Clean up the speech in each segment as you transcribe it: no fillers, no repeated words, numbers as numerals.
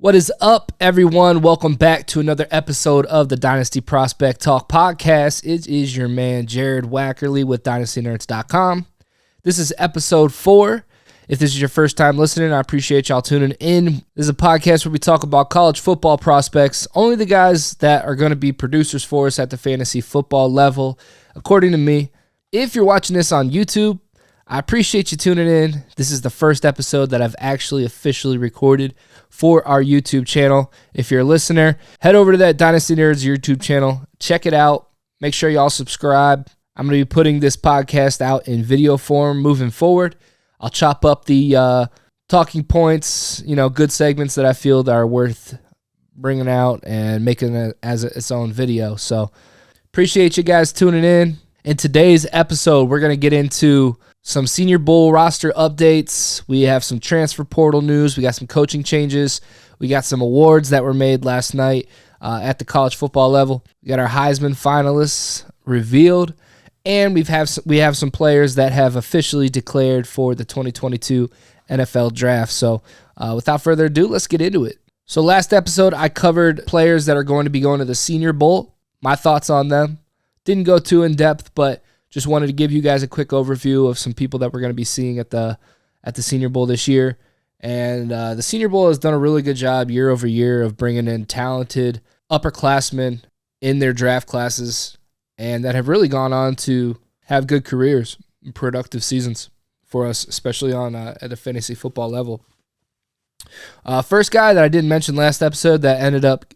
What is up, everyone? Welcome back to another episode of the Dynasty Prospect Talk podcast. It is your man, Jared Wackerly with DynastyNerds.com. This is episode 4. If this is your first time listening, I appreciate y'all tuning in. This is a podcast where we talk about college football prospects, only the guys that are going to be producers for us at the fantasy football level, according to me. If you're watching this on YouTube, I appreciate you tuning in. This is the first episode that I've actually officially recorded for our YouTube channel. If you're a listener, head over to that Dynasty Nerds YouTube channel. Check it out. Make sure y'all subscribe. I'm going to be putting this podcast out in video form moving forward. I'll chop up the talking points, good segments that I feel that are worth bringing out and making it as its own video. So appreciate you guys tuning in. In today's episode, we're going to get into some Senior Bowl roster updates. We have some transfer portal news. We got some coaching changes. We got some awards that were made last night at the college football level. We got our Heisman finalists revealed, and we have some players that have officially declared for the 2022 NFL Draft. So without further ado, let's get into it. So last episode, I covered players that are going to be going to the Senior Bowl, my thoughts on them. Didn't go too in depth, but just wanted to give you guys a quick overview of some people that we're going to be seeing at the Senior Bowl this year. And the Senior Bowl has done a really good job year over year of bringing in talented upperclassmen in their draft classes and that have really gone on to have good careers and productive seasons for us, especially on at a fantasy football level. First guy that I didn't mention last episode that ended up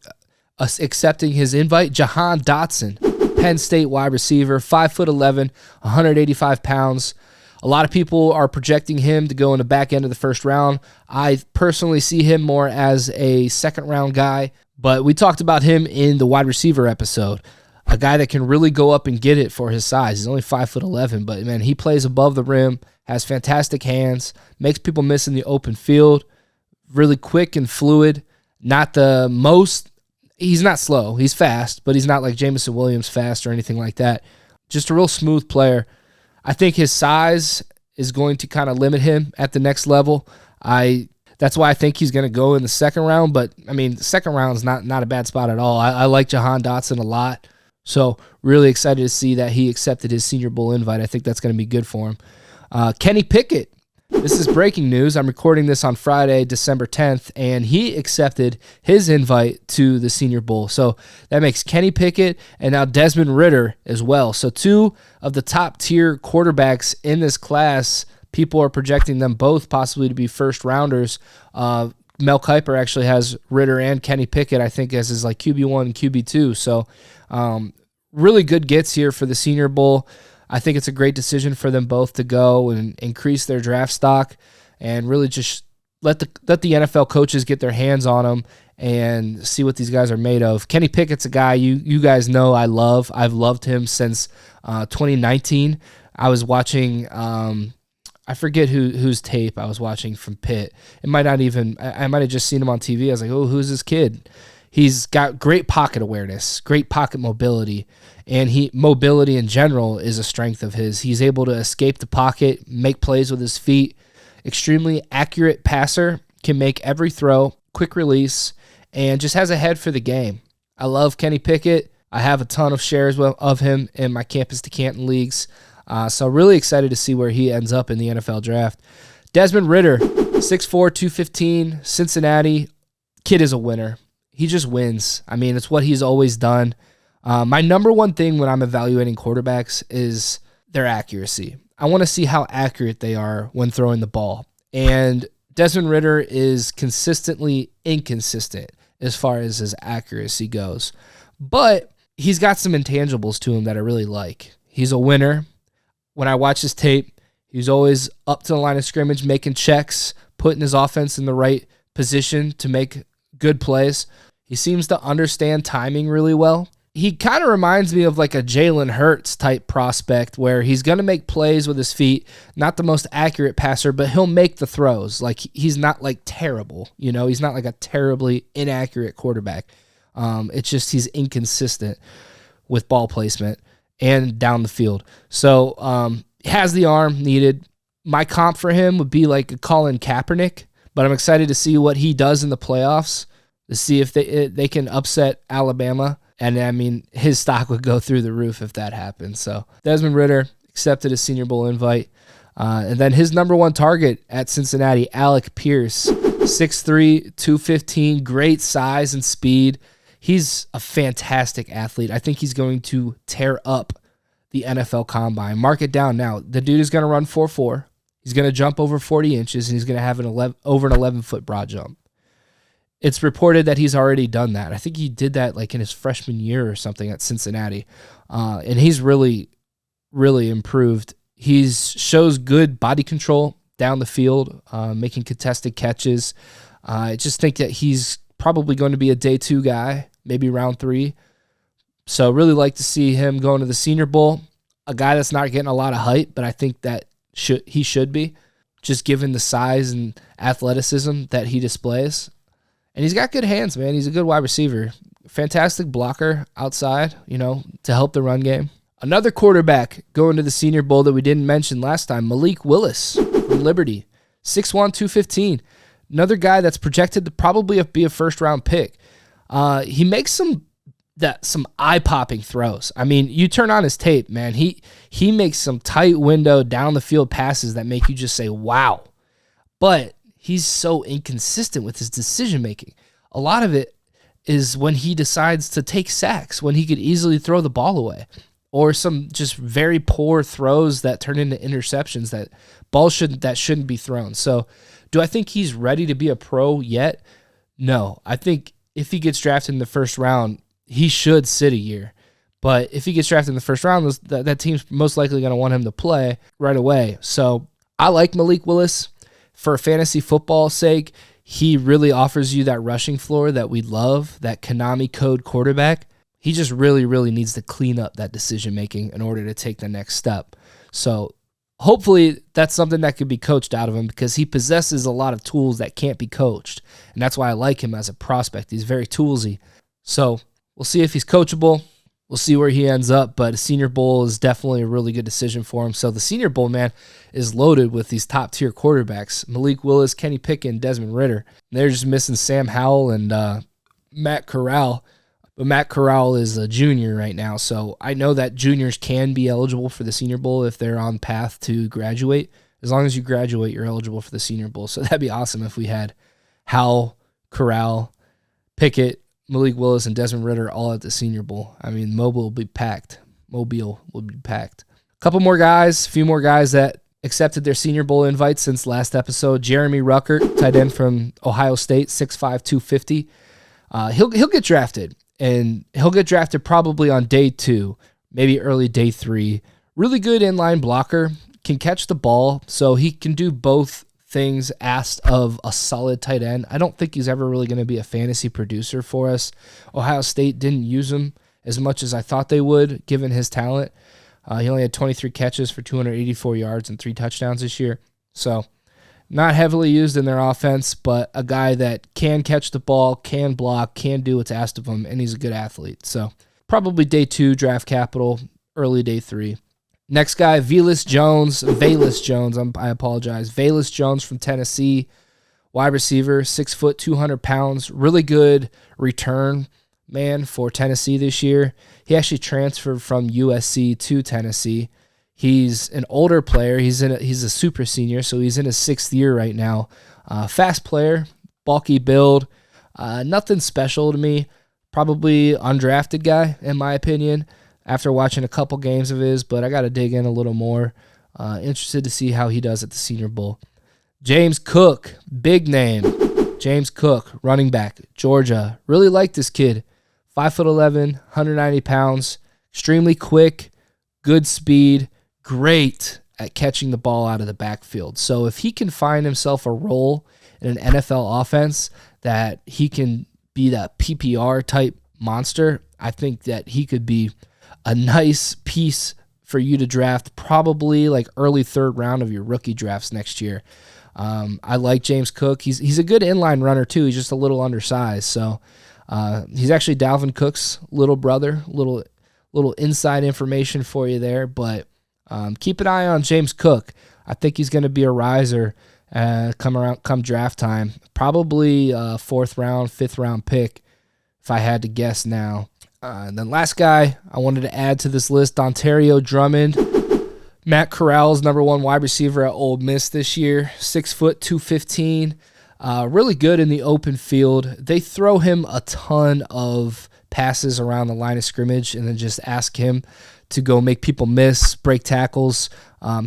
accepting his invite, Jahan Dotson. Penn State wide receiver, 5'11", 185 pounds. A lot of people are projecting him to go in the back end of the first round. I personally see him more as a second-round guy, but we talked about him in the wide receiver episode. A guy that can really go up and get it for his size. He's only 5'11", but man, he plays above the rim, has fantastic hands, makes people miss in the open field, really quick and fluid. Not the most. He's not slow. He's fast, but he's not like Jameson Williams fast or anything like that. Just a real smooth player. I think his size is going to kind of limit him at the next level. That's why I think he's going to go in the second round, but I mean, the second round is not a bad spot at all. I like Jahan Dotson a lot, so really excited to see that he accepted his Senior Bowl invite. I think that's going to be good for him. Kenny Pickett. This is breaking news. I'm recording this on Friday, December 10th, and he accepted his invite to the Senior Bowl. So that makes Kenny Pickett and now Desmond Ridder as well. So two of the top-tier quarterbacks in this class, people are projecting them both possibly to be first-rounders. Mel Kiper actually has Ridder and Kenny Pickett, I think, as his like QB1 and QB2. So really good gets here for the Senior Bowl. I think it's a great decision for them both to go and increase their draft stock and really just let the NFL coaches get their hands on them and see what these guys are made of. Kenny Pickett's a guy you guys know I love. I've loved him since 2019. I was watching, I forget whose tape I was watching from Pitt. I might have just seen him on TV. I was like, oh, who's this kid? He's got great pocket awareness, great pocket mobility, and mobility in general is a strength of his. He's able to escape the pocket, make plays with his feet, extremely accurate passer, can make every throw, quick release, and just has a head for the game. I love Kenny Pickett. I have a ton of shares of him in my Campus to Canton leagues, so really excited to see where he ends up in the NFL draft. Desmond Ridder, 6'4", 215, Cincinnati. Kid is a winner. He just wins. I mean, it's what he's always done. My number one thing when I'm evaluating quarterbacks is their accuracy. I want to see how accurate they are when throwing the ball. And Desmond Ridder is consistently inconsistent as far as his accuracy goes. But he's got some intangibles to him that I really like. He's a winner. When I watch his tape, he's always up to the line of scrimmage, making checks, putting his offense in the right position to make good plays. He seems to understand timing really well. He kind of reminds me of like a Jalen Hurts type prospect where he's going to make plays with his feet, not the most accurate passer, but he'll make the throws. Like he's not like terrible, he's not like a terribly inaccurate quarterback. It's just he's inconsistent with ball placement and down the field. So has the arm needed. My comp for him would be like a Colin Kaepernick, but I'm excited to see what he does in the playoffs. to see if they can upset Alabama. And, I mean, his stock would go through the roof if that happened. So Desmond Ridder accepted a Senior Bowl invite. And then his number one target at Cincinnati, Alec Pierce, 6'3", 215, great size and speed. He's a fantastic athlete. I think he's going to tear up the NFL Combine. Mark it down now. The dude is going to run 4.4. He's going to jump over 40 inches, and he's going to have over an 11-foot broad jump. It's reported that he's already done that. I think he did that like in his freshman year or something at Cincinnati. And he's really, really improved. He shows good body control down the field, making contested catches. I just think that he's probably going to be a day 2 guy, maybe round 3. So really like to see him going to the Senior Bowl. A guy that's not getting a lot of hype, but I think that he should be, just given the size and athleticism that he displays. And he's got good hands, man. He's a good wide receiver. Fantastic blocker outside, to help the run game. Another quarterback going to the Senior Bowl that we didn't mention last time, Malik Willis from Liberty, 6'1", 215. Another guy that's projected to probably be a first-round pick. He makes some eye-popping throws. I mean, you turn on his tape, man. He makes some tight window down-the-field passes that make you just say, wow. But he's so inconsistent with his decision-making. A lot of it is when he decides to take sacks, when he could easily throw the ball away, or some just very poor throws that turn into interceptions, that shouldn't be thrown. So do I think he's ready to be a pro yet? No. I think if he gets drafted in the first round, he should sit a year. But if he gets drafted in the first round, that team's most likely going to want him to play right away. So I like Malik Willis. For fantasy football sake, he really offers you that rushing floor that we love, that Konami code quarterback. He just really, really needs to clean up that decision-making in order to take the next step. So hopefully that's something that could be coached out of him, because he possesses a lot of tools that can't be coached. And that's why I like him as a prospect. He's very toolsy. So we'll see if he's coachable. We'll see where he ends up, but a Senior Bowl is definitely a really good decision for him. So the Senior Bowl, man, is loaded with these top-tier quarterbacks. Malik Willis, Kenny Pickett, and Desmond Ridder. They're just missing Sam Howell and Matt Corral. But Matt Corral is a junior right now, so I know that juniors can be eligible for the Senior Bowl if they're on path to graduate. As long as you graduate, you're eligible for the Senior Bowl. So that'd be awesome if we had Howell, Corral, Pickett, Malik Willis, and Desmond Ridder all at the Senior Bowl. I mean, Mobile will be packed. A couple more guys, a few more guys that accepted their Senior Bowl invites since last episode. Jeremy Ruckert, tight end from Ohio State, 6'5", 250. He'll get drafted, and he'll get drafted probably on day 2, maybe early day 3. Really good inline blocker, can catch the ball, so he can do both things asked of a solid tight end. I don't think he's ever really going to be a fantasy producer for us. Ohio State didn't use him as much as I thought they would, given his talent. He only had 23 catches for 284 yards and 3 touchdowns this year. So not heavily used in their offense, but a guy that can catch the ball, can block, can do what's asked of him, and he's a good athlete. So probably day 2 draft capital, early day 3. Next guy, Velus Jones from Tennessee, wide receiver, 6 foot, 200 pounds, really good return man for Tennessee this year. He actually transferred from USC to Tennessee. He's an older player. He's a super senior, so he's in his 6th year right now. Fast player, bulky build, nothing special to me. Probably undrafted guy, in my opinion, after watching a couple games of his, but I got to dig in a little more. Interested to see how he does at the Senior Bowl. James Cook, big name. James Cook, running back, Georgia. Really like this kid. 5'11", 190 pounds, extremely quick, good speed, great at catching the ball out of the backfield. So if he can find himself a role in an NFL offense that he can be that PPR type monster, I think that he could be a nice piece for you to draft, probably like early 3rd round of your rookie drafts next year. I like James Cook. He's a good inline runner too. He's just a little undersized. So he's actually Dalvin Cook's little brother. Little inside information for you there. But keep an eye on James Cook. I think he's going to be a riser come draft time. Probably a 4th round, 5th round pick, if I had to guess now. And then last guy I wanted to add to this list, Dontario, Drummond. Matt Corral's number 1 wide receiver at Ole Miss this year, 6 foot, 215. Really good in the open field. They throw him a ton of passes around the line of scrimmage and then just ask him to go make people miss, break tackles.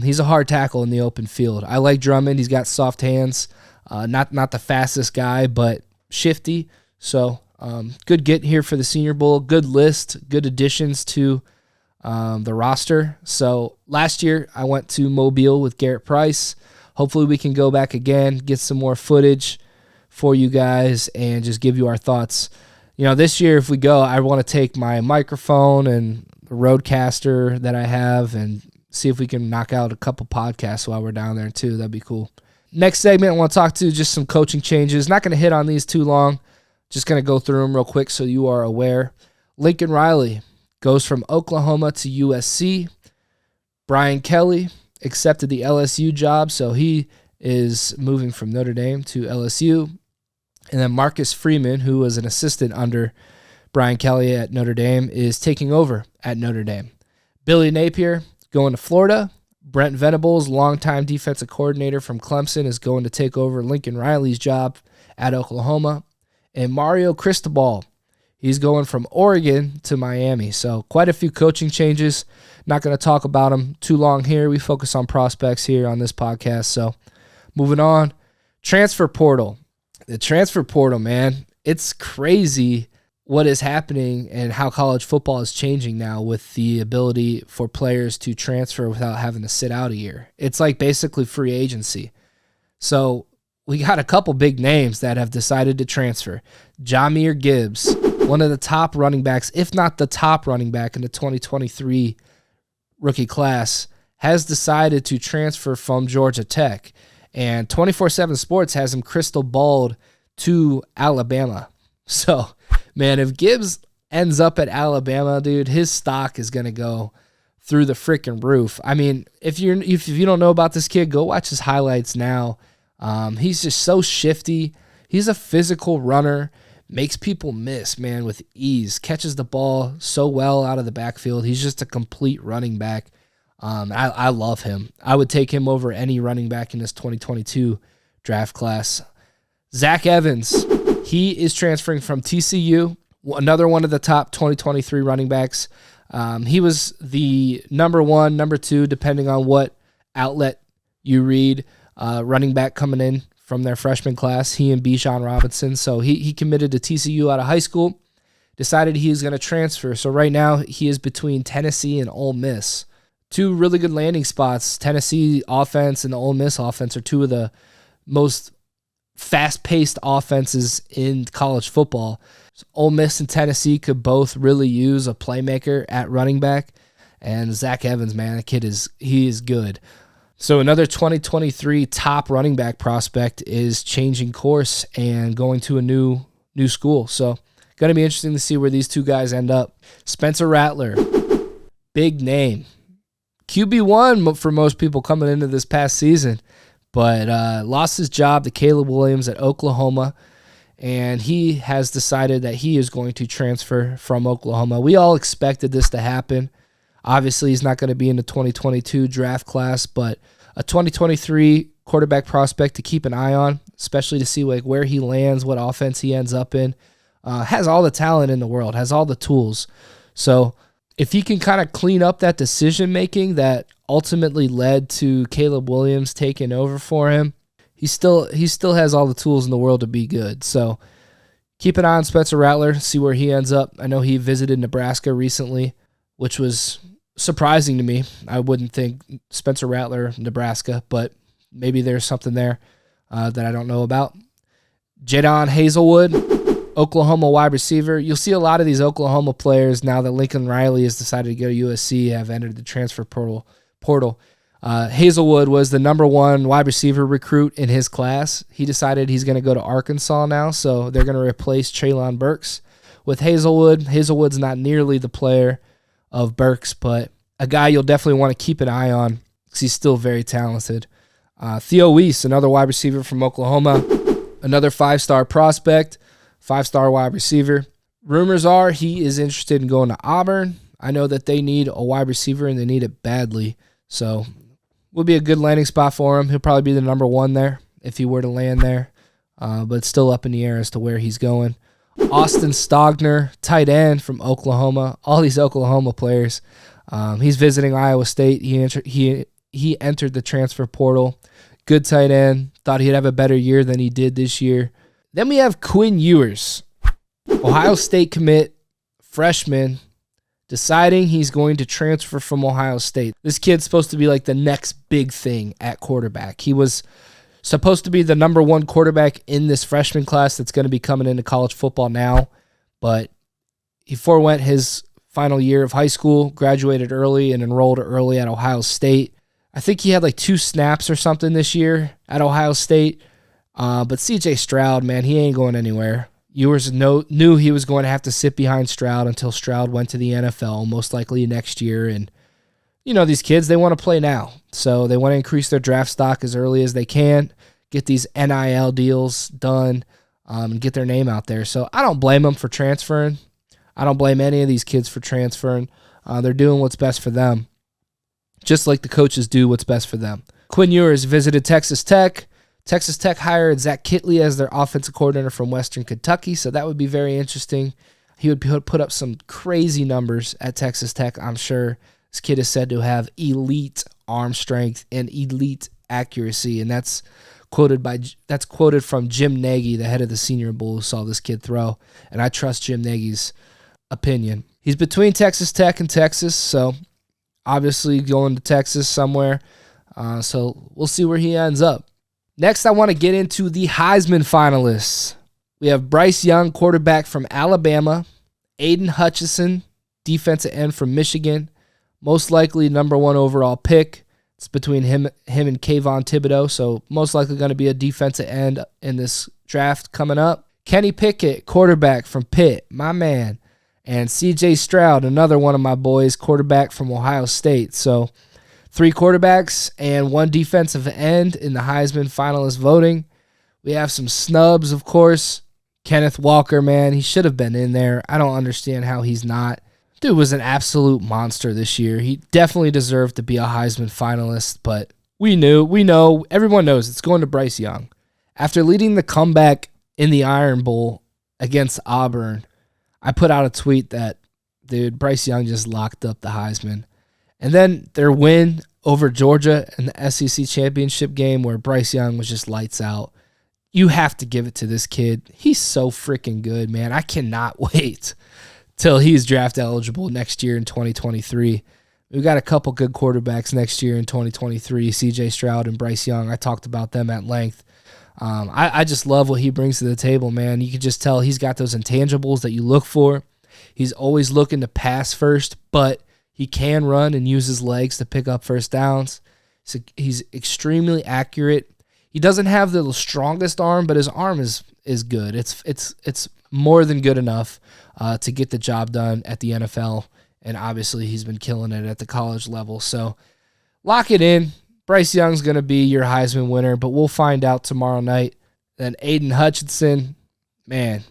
He's a hard tackle in the open field. I like Drummond. He's got soft hands. Not the fastest guy, but shifty. So good get here for the Senior Bowl. Good list. Good additions to the roster. So last year I went to Mobile with Garrett Price. Hopefully we can go back again, get some more footage for you guys, and just give you our thoughts. This year if we go, I want to take my microphone and the Rodecaster that I have and see if we can knock out a couple podcasts while we're down there too. That'd be cool. Next segment, I want to talk to just some coaching changes. Not going to hit on these too long. Just going to go through them real quick so you are aware. Lincoln Riley goes from Oklahoma to USC. Brian Kelly accepted the LSU job, so he is moving from Notre Dame to LSU. And then Marcus Freeman, who was an assistant under Brian Kelly at Notre Dame, is taking over at Notre Dame. Billy Napier going to Florida. Brent Venables, longtime defensive coordinator from Clemson, is going to take over Lincoln Riley's job at Oklahoma. And Mario Cristobal, he's going from Oregon to Miami. So quite a few coaching changes. Not going to talk about them too long here. We focus on prospects here on this podcast. So moving on. Transfer portal. The transfer portal, man, it's crazy what is happening and how college football is changing now with the ability for players to transfer without having to sit out a year. It's like basically free agency. So we got a couple big names that have decided to transfer. Jahmyr Gibbs, one of the top running backs, if not the top running back in the 2023 rookie class, has decided to transfer from Georgia Tech. And 24/7 Sports has him crystal balled to Alabama. So, man, if Gibbs ends up at Alabama, dude, his stock is going to go through the freaking roof. I mean, if you don't know about this kid, go watch his highlights now. He's just so shifty. He's a physical runner, makes people miss, man, with ease, catches the ball so well out of the backfield. He's just a complete running back. I love him. I would take him over any running back in this 2022 draft class. Zach Evans, he is transferring from TCU, another one of the top 2023 running backs. He was the number 1, number 2, depending on what outlet you read, running back coming in from their freshman class, he and Bijan Robinson. So he committed to TCU out of high school, decided he was going to transfer. So right now he is between Tennessee and Ole Miss. 2 really good landing spots. Tennessee offense and the Ole Miss offense are 2 of the most fast-paced offenses in college football. So Ole Miss and Tennessee could both really use a playmaker at running back. And Zach Evans, man, the kid is good. So another 2023 top running back prospect is changing course and going to a new school. So going to be interesting to see where these 2 guys end up. Spencer Rattler, big name. QB1 for most people coming into this past season, but lost his job to Caleb Williams at Oklahoma, and he has decided that he is going to transfer from Oklahoma. We all expected this to happen. Obviously, he's not going to be in the 2022 draft class, but a 2023 quarterback prospect to keep an eye on, especially to see where he lands, what offense he ends up in. Has all the talent in the world, has all the tools. So if he can kind of clean up that decision-making that ultimately led to Caleb Williams taking over for him, he still has all the tools in the world to be good. So keep an eye on Spencer Rattler, see where he ends up. I know he visited Nebraska recently, which was surprising to me. I wouldn't think Spencer Rattler, Nebraska, but maybe there's something there that I don't know about. Jadon Haselwood, Oklahoma wide receiver. You'll see a lot of these Oklahoma players now that Lincoln Riley has decided to go to USC have entered the transfer portal. Haselwood was the number 1 wide receiver recruit in his class. He decided he's going to go to Arkansas now, so they're going to replace Treylon Burks with Haselwood. Haselwood's not nearly the player of Burks, but a guy you'll definitely want to keep an eye on because he's still very talented. Theo Wease, another wide receiver from Oklahoma, another 5-star prospect, 5-star wide receiver. Rumors are he is interested in going to Auburn. I know that they need a wide receiver and they need it badly. So would be a good landing spot for him. He'll probably be the number 1 there if he were to land there. But it's still up in the air as to where he's going. Austin Stogner, tight end from Oklahoma. All these Oklahoma players. He's visiting Iowa State. He entered the transfer portal. Good tight end. Thought he'd have a better year than he did this year. Then we have Quinn Ewers, Ohio State commit, freshman, deciding he's going to transfer from Ohio State. This kid's supposed to be like the next big thing at quarterback. He was supposed to be the number 1 quarterback in this freshman class that's going to be coming into college football now, but he forewent his final year of high school, graduated early, and enrolled early at Ohio State. I think he had like 2 snaps or something this year at Ohio State, but C.J. Stroud, man, he ain't going anywhere. Ewers knew he was going to have to sit behind Stroud until Stroud went to the NFL, most likely next year. And, you know, these kids, they want to play now. So they want to increase their draft stock as early as they can, get these NIL deals done, and get their name out there. So I don't blame them for transferring. I don't blame any of these kids for transferring. They're doing what's best for them, just like the coaches do what's best for them. Quinn Ewers visited Texas Tech. Texas Tech hired Zach Kittley as their offensive coordinator from Western Kentucky, so that would be very interesting. He would put up some crazy numbers at Texas Tech, I'm sure. This kid is said to have elite arm strength and elite accuracy, and that's quoted from Jim Nagy, the head of the Senior Bowl, who saw this kid throw, and I trust Jim Nagy's opinion. He's between Texas Tech and Texas, so obviously going to Texas somewhere, so we'll see where he ends up. Next, I want to get into the Heisman finalists. We have Bryce Young, quarterback from Alabama, Aiden Hutchinson, defensive end from Michigan, most likely number 1 overall pick. It's between him and Kayvon Thibodeau, so most likely going to be a defensive end in this draft coming up. Kenny Pickett, quarterback from Pitt, my man, and C.J. Stroud, another one of my boys, quarterback from Ohio State. So 3 quarterbacks and 1 defensive end in the Heisman finalist voting. We have some snubs, of course. Kenneth Walker, man, he should have been in there. I don't understand how he's not. Dude was an absolute monster this year. He definitely deserved to be a Heisman finalist, but we know, everyone knows it's going to Bryce Young. After leading the comeback in the Iron Bowl against Auburn, I put out a tweet that, dude, Bryce Young just locked up the Heisman. And then their win over Georgia in the SEC championship game where Bryce Young was just lights out. You have to give it to this kid. He's so freaking good, man. I cannot wait till he's draft eligible next year in 2023. We've got a couple good quarterbacks next year in 2023, C.J. Stroud and Bryce Young. I talked about them at length. I just love what he brings to the table, man. You can just tell he's got those intangibles that you look for. He's always looking to pass first, but he can run and use his legs to pick up first downs. So he's extremely accurate. He doesn't have the strongest arm, but his arm is good. It's more than good enough to get the job done at the NFL, and obviously he's been killing it at the college level. So lock it in. Bryce Young's going to be your Heisman winner, but we'll find out tomorrow night. Then Aiden Hutchinson, man,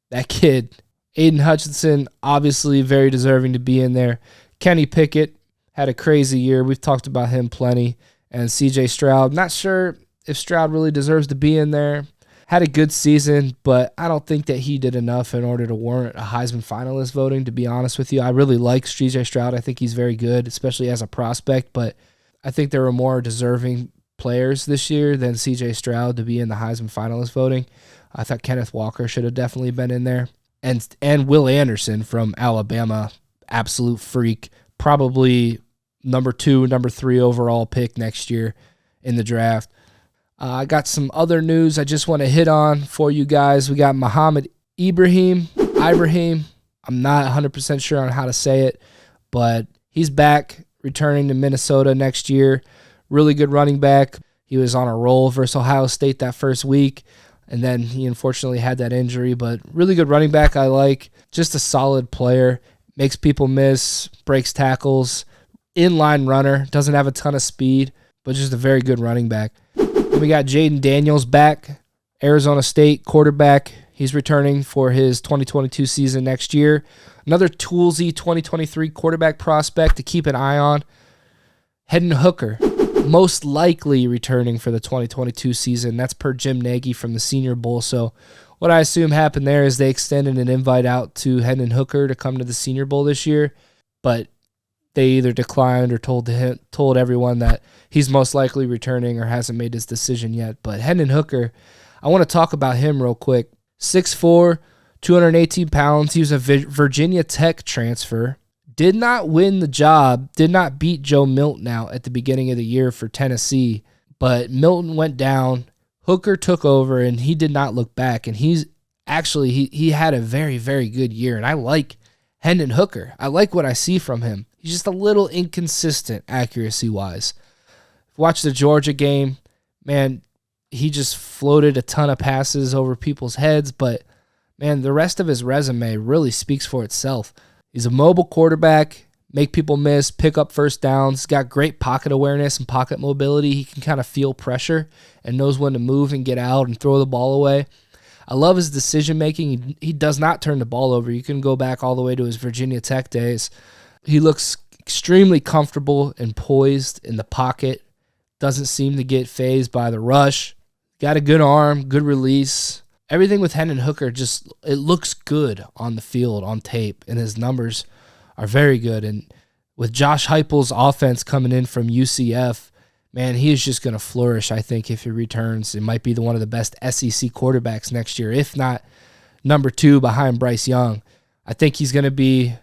that kid. Aiden Hutchinson, obviously very deserving to be in there. Kenny Pickett had a crazy year. We've talked about him plenty. And C.J. Stroud, not sure if Stroud really deserves to be in there. Had a good season, but I don't think that he did enough in order to warrant a Heisman finalist voting, to be honest with you. I really like C.J. Stroud. I think he's very good, especially as a prospect, but I think there were more deserving players this year than C.J. Stroud to be in the Heisman finalist voting. I thought Kenneth Walker should have definitely been in there. And Will Anderson from Alabama, absolute freak, probably number 2, number 3 overall pick next year in the draft. I got some other news I just want to hit on for you guys. We got Mohammad Ibrahim. I'm not 100% sure on how to say it, but he's back, returning to Minnesota next year. Really good running back. He was on a roll versus Ohio State that first week, and then he unfortunately had that injury, but really good running back I like. Just a solid player. Makes people miss, breaks tackles, inline runner, doesn't have a ton of speed, but just a very good running back. Then we got Jayden Daniels back, Arizona State quarterback. He's returning for his 2022 season next year. Another toolsy 2023 quarterback prospect to keep an eye on. Hendon Hooker, most likely returning for the 2022 season. That's per Jim Nagy from the Senior Bowl. So what I assume happened there is they extended an invite out to Hendon Hooker to come to the Senior Bowl this year, but they either declined or told everyone that he's most likely returning or hasn't made his decision yet. But Hendon Hooker, I want to talk about him real quick. 6'4", 218 pounds. He was a Virginia Tech transfer. Did not win the job, did not beat Joe Milton out at the beginning of the year for Tennessee, but Milton went down. Hooker took over, and he did not look back. And he's actually, he had a very, very good year. And I like Hendon Hooker. I like what I see from him. He's just a little inconsistent accuracy-wise. Watch the Georgia game. Man, he just floated a ton of passes over people's heads, but, man, the rest of his resume really speaks for itself. He's a mobile quarterback, make people miss, pick up first downs. He's got great pocket awareness and pocket mobility. He can kind of feel pressure and knows when to move and get out and throw the ball away. I love his decision-making. He does not turn the ball over. You can go back all the way to his Virginia Tech days. He looks extremely comfortable and poised in the pocket. Doesn't seem to get fazed by the rush. Got a good arm, good release. Everything with Hendon Hooker just, it looks good on the field, on tape, and his numbers are very good. And with Josh Heupel's offense coming in from UCF, man, he is just going to flourish, I think, if he returns. It might be one of the best SEC quarterbacks next year, if not number 2 behind Bryce Young. I think he's going to be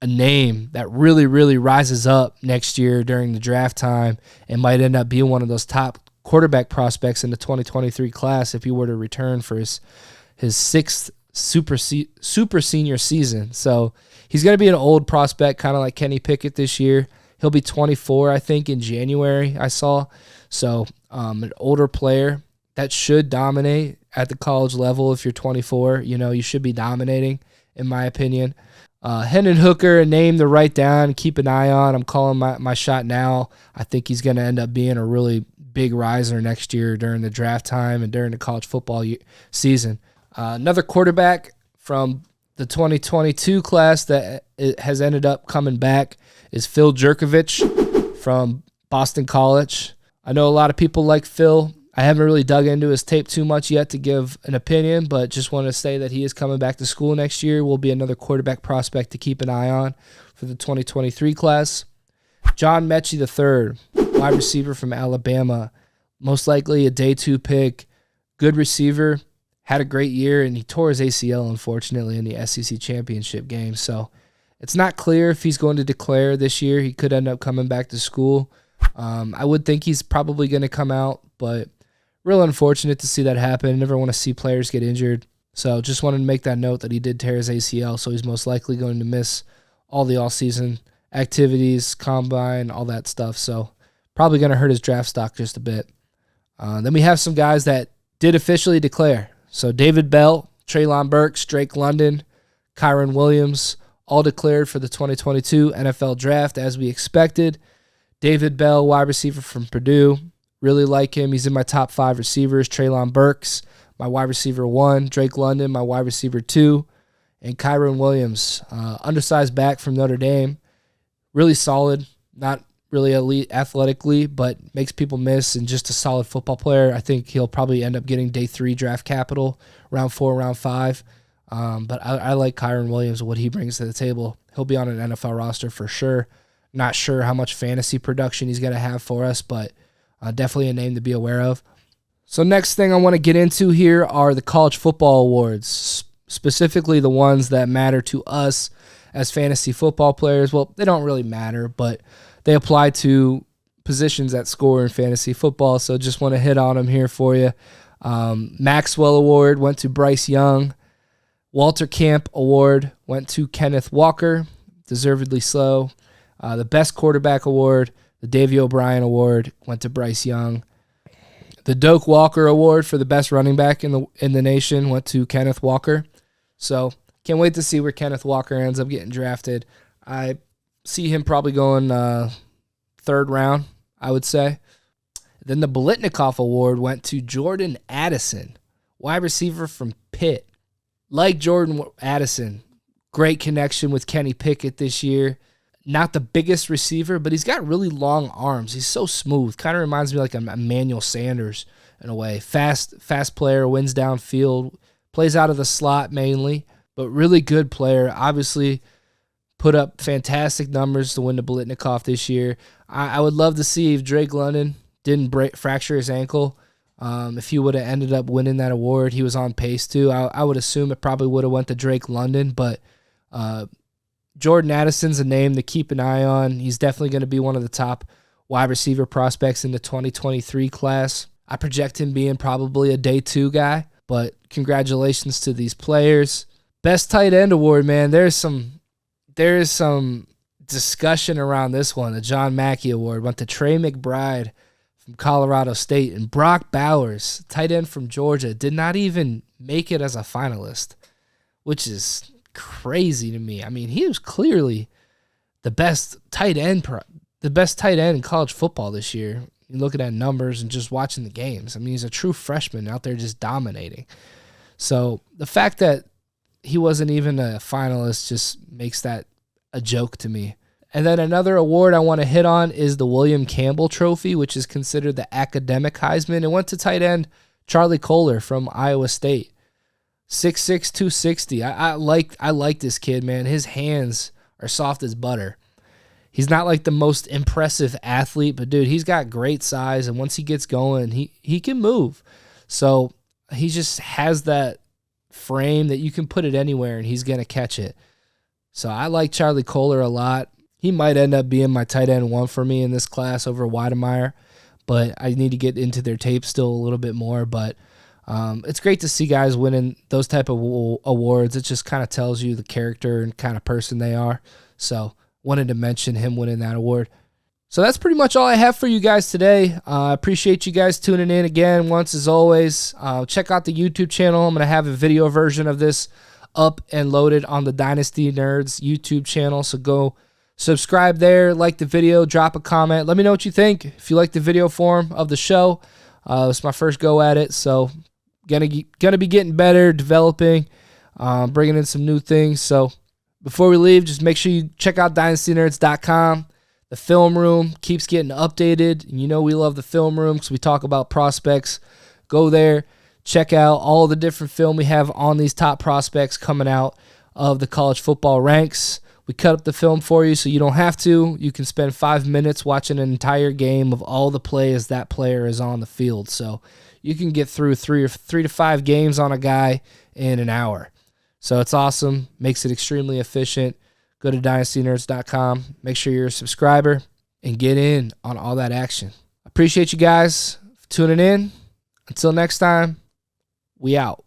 a name that really, really rises up next year during the draft time and might end up being one of those top quarterback prospects in the 2023 class if he were to return for his 6th super senior season. So he's going to be an old prospect, kind of like Kenny Pickett this year. He'll be 24, I think, in January, I saw. So an older player that should dominate at the college level. If you're 24, you should be dominating, in my opinion. Hendon Hooker, a name to write down, keep an eye on. I'm calling my shot now. I think he's going to end up being a really big riser next year during the draft time and during the college football season. Another quarterback from the 2022 class that has ended up coming back is Phil Jurkovec from Boston College. I know a lot of people like Phil. I haven't really dug into his tape too much yet to give an opinion, but just want to say that he is coming back to school next year. Will be another quarterback prospect to keep an eye on for the 2023 class. John Metchie III, wide receiver from Alabama, most likely a day 2 pick, good receiver, had a great year, and he tore his ACL, unfortunately, in the SEC championship game. So it's not clear if he's going to declare this year. He could end up coming back to school. I would think he's probably going to come out, but real unfortunate to see that happen. Never want to see players get injured. So just wanted to make that note that he did tear his ACL, so he's most likely going to miss all the all-season activities, combine, all that stuff. So probably going to hurt his draft stock just a bit. Then we have some guys that did officially declare. So David Bell, Treylon Burks, Drake London, Kyron Williams, all declared for the 2022 NFL Draft as we expected. David Bell, wide receiver from Purdue. Really like him. He's in my top 5 receivers. Treylon Burks, my wide receiver 1. Drake London, my wide receiver 2. And Kyron Williams, undersized back from Notre Dame. Really solid. Not really elite athletically, but makes people miss and just a solid football player. I think he'll probably end up getting day 3 draft capital, round 4, round 5. But I like Kyron Williams and what he brings to the table. He'll be on an NFL roster for sure. Not sure how much fantasy production he's going to have for us, but definitely a name to be aware of. So next thing I want to get into here are the college football awards, specifically the ones that matter to us as fantasy football players. Well, they don't really matter, but they apply to positions that score in fantasy football, so just want to hit on them here for you. Maxwell Award went to Bryce Young. Walter Camp Award went to Kenneth Walker, deservedly so. The Best Quarterback Award, the Davey O'Brien Award, went to Bryce Young. The Doak Walker Award for the best running back in the nation went to Kenneth Walker. So can't wait to see where Kenneth Walker ends up getting drafted. I see him probably going 3rd round, I would say. Then the Biletnikoff Award went to Jordan Addison, wide receiver from Pitt. Like Jordan Addison, great connection with Kenny Pickett this year. Not the biggest receiver, but he's got really long arms. He's so smooth. Kind of reminds me like a Emmanuel Sanders in a way. Fast player, wins downfield, plays out of the slot mainly, but really good player. Obviously put up fantastic numbers to win the Biletnikoff this year. I would love to see if Drake London didn't fracture his ankle. If he would have ended up winning that award, he was on pace to. I would assume it probably would have went to Drake London, but Jordan Addison's a name to keep an eye on. He's definitely going to be one of the top wide receiver prospects in the 2023 class. I project him being probably a day 2 guy, but congratulations to these players. Best tight end award, man. There is some discussion around this one. The John Mackey Award went to Trey McBride from Colorado State, and Brock Bowers, tight end from Georgia, did not even make it as a finalist, which is crazy to me. I mean, he was clearly the best tight end in college football this year. You're looking at numbers and just watching the games. I mean, he's a true freshman out there just dominating. So the fact that he wasn't even a finalist just makes that a joke to me. And then another award I want to hit on is the William Campbell Trophy, which is considered the academic Heisman. It went to tight end Charlie Kohler from Iowa State. 6'6", 260. I like this kid, man. His hands are soft as butter. He's not like the most impressive athlete, but dude, he's got great size, and once he gets going, he can move. So he just has that frame that you can put it anywhere and he's going to catch it. So I like Charlie Kohler a lot. He might end up being my tight end 1 for me in this class over Weidemeyer, but I need to get into their tape still a little bit more. But it's great to see guys winning those type of awards. It just kind of tells you the character and kind of person they are. So wanted to mention him winning that award. So that's pretty much all I have for you guys today. I appreciate you guys tuning in again once as always. Check out the YouTube channel. I'm going to have a video version of this up and loaded on the Dynasty Nerds YouTube channel. So go subscribe there, like the video, drop a comment. Let me know what you think. If you like the video form of the show, it's my first go at it. So gonna be getting better, developing, bringing in some new things. So before we leave, just make sure you check out dynastynerds.com. The film room keeps getting updated. You know we love the film room because we talk about prospects. Go there, check out all the different film we have on these top prospects coming out of the college football ranks. We cut up the film for you so you don't have to. You can spend 5 minutes watching an entire game of all the plays that player is on the field. So you can get through three to five games on a guy in an hour. So it's awesome. Makes it extremely efficient. Go to dynastynerds.com. Make sure you're a subscriber and get in on all that action. Appreciate you guys for tuning in. Until next time, we out.